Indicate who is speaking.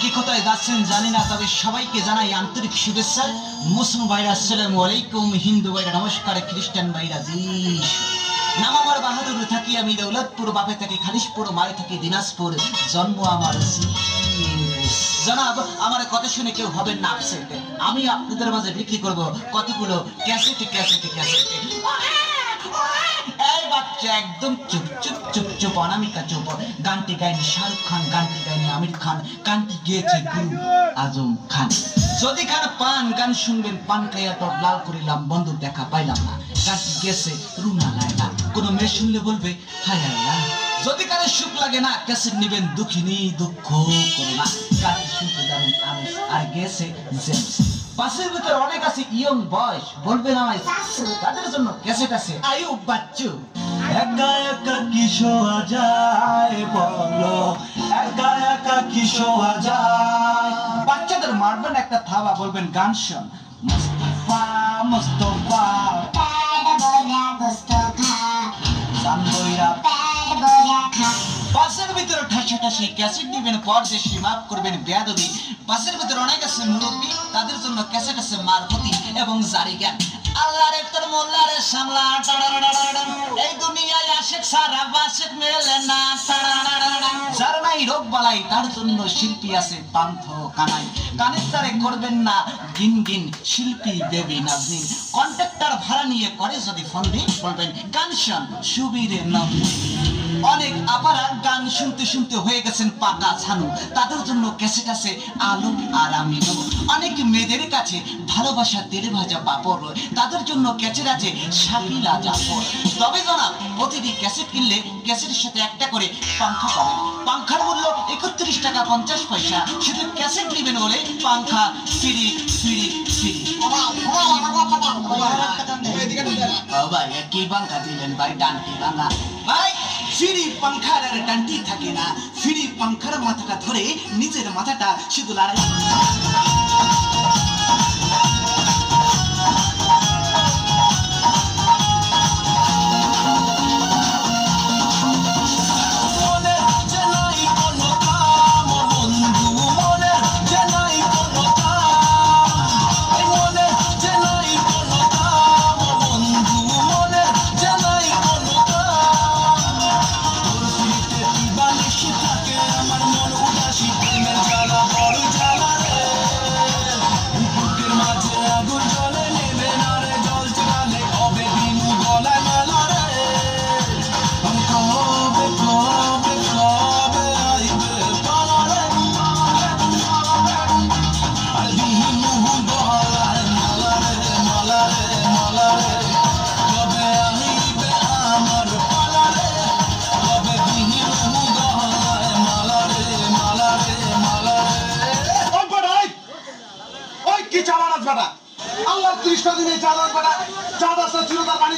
Speaker 1: কি কোথায় যাচ্ছেন জানি না, তবে সবাইকে জানাই আন্তরিক শুভেচ্ছা। মুসলিম ভাইরা আসসালামু আলাইকুম, হিন্দু ভাইরা নমস্কার, খ্রিস্টান ভাইরা জি। নাম আমার বাহাদুর, থাকি আমি দৌলতপুর, বাপে থাকি খালিশপুর, মায়ে থাকি দিনাজপুর, জন্ম আমার জনাব। আমার কথা শুনে কেউ হবেন না আপসেট। আমি আপনাদের মাঝে বিক্রি করব কতগুলো ক্যাসেট ক্যাসেট ক্যাসেট। এই বাচ্চা একদম চুপ চুপ চুপ চুপ, অনামিকা চুপ। গানটি গায়নি শাহরুখ খান, গানটি গায়নি আমির খান, গানটি গেয়েছে গুরু আজম খান। যদি খান পান গান শুনবেন, পান খাইয়া টট লাল করিলাম, বন্ধুর দেখা পাইলাম না। গানটি গেছে রুনা লায়লা, কোনো মেয়ে শুনলে বলবে হায় আল্লাহ। যদি কারো সুখ লাগে না, ক্যাসেট নিবেন দুঃখিনী, দুঃখ করো না। গানটি শুনতে দারুণ আমেজ, আর গেছে জেমস। বাসের ভিতরে অনেক আছে ইয়ং বয়স, বলবেন আমায় তাদের জন্য ক্যাসেট আছে আয়ুব বাচ্চু। একা একা কি শোয়া যায় বলো, একা একা কি শোয়া যায়। বাচ্চাদের মারবেন একটা থাবা, বলবেন গান শোন মুস্তাফা মুস্তাফা। বাসের ভিতরে ঠাসাঠাসি ক্যাসেট নিবেন, পরদেশি মাফ করবেন বেয়াদবি। বাসের ভিতরে অনেক আছে মুরব্বী, তাদের জন্য ক্যাসেট আছে মারফতি এবং জারি গান। আল্লাহরে তোর মোল্লারে সামলা, এই দুনিয়ায় আশেক সারা বাসেক মেলে না। যার নাই রোগ বালাই, তার জন্য শিল্পী আছে পান্থ কানাই। কানের তারে করবেন না গিন গিন, শিল্পী বেবি নাজনীন। কন্ট্রাক্টর ভাড়া নিয়ে করে যদি ফোন দিন, বলবেন গান শোন সুবীরে নাম। অনেক আপারা গান শুনতে শুনতে হয়ে গেছেন পাকা ছানু, তাদের জন্য ক্যাসেট আছে আলু আর আমি। অনেক মেয়েদের কাছে ভালোবাসা তেলে ভাজা পাপড়, তাদের জন্য ক্যাসেট আছে শাকিলা জাফর। তবে জনাব, প্রতিটি ক্যাসেট কিনলে ক্যাসেটের সাথে একটা করে পাংখা পাবেন। পাংখার মূল্য 31 টাকা 50 পয়সা। শুধু ক্যাসেট নেবেন বলে পাংখা ফ্রি ফ্রি ফ্রি। ভাই কি পাংখা দিলেন ভাই, ডান্টি ভাঙা ভাই। ফ্রি পাংখার আর ডান্টি থাকে না, ফ্রি পাংখার মাথাটা ধরে নিজের মাথাটা শুধু লড়াই। আল্লাহ 30টা দিনে চাঁদা পানি